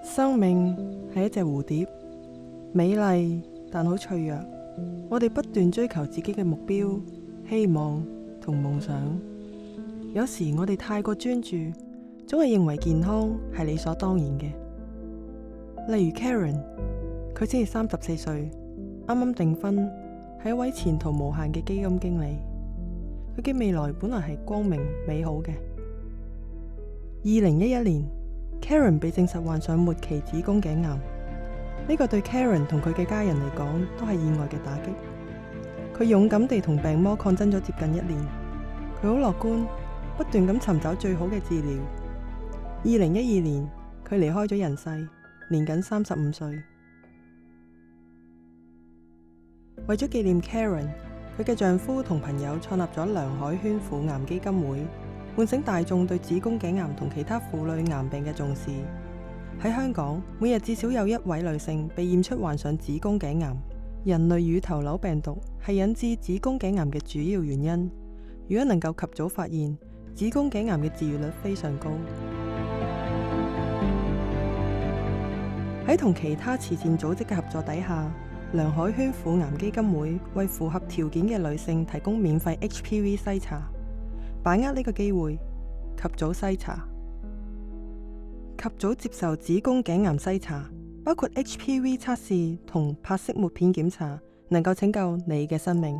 生命係一隻蝴蝶，美麗但好脆弱。我哋不斷追求自己嘅目標、希望同夢想。有時我哋太過專注，總係認為健康係理所當然嘅。例如 Karen， 佢先至34歲，啱啱訂婚，係一位前途無限嘅基金經理。佢嘅未來本來係光明美好嘅。2011年，Karen 被證實患上末期子宮頸癌，呢個對 Karen 同佢嘅家人嚟講都係意外嘅打擊。佢勇敢地同病魔抗爭咗接近1年，佢好樂觀，不斷咁尋找最好嘅治療。2012年，佢離開咗人世，年僅35歲。為咗紀念 Karen， 佢嘅丈夫同朋友創立咗梁海軒婦癌基金會，喚醒大眾對子宮頸癌同其他婦女癌病嘅重視。喺香港，每日至少有1位女性被驗出患上子宮頸癌。人類乳頭瘤病毒係引致子宮頸癌嘅主要原因。如果能夠及早發現，子宮頸癌嘅治癒率非常高。喺同其他慈善組織嘅合作底下，梁海軒婦癌基金會為符合條件嘅女性提供免費 HPV 篩查。把握呢個機會，及早篩查，及早接受子宮頸癌篩查，包括 HPV 測試同帕色抹片檢查，能夠拯救你嘅生命。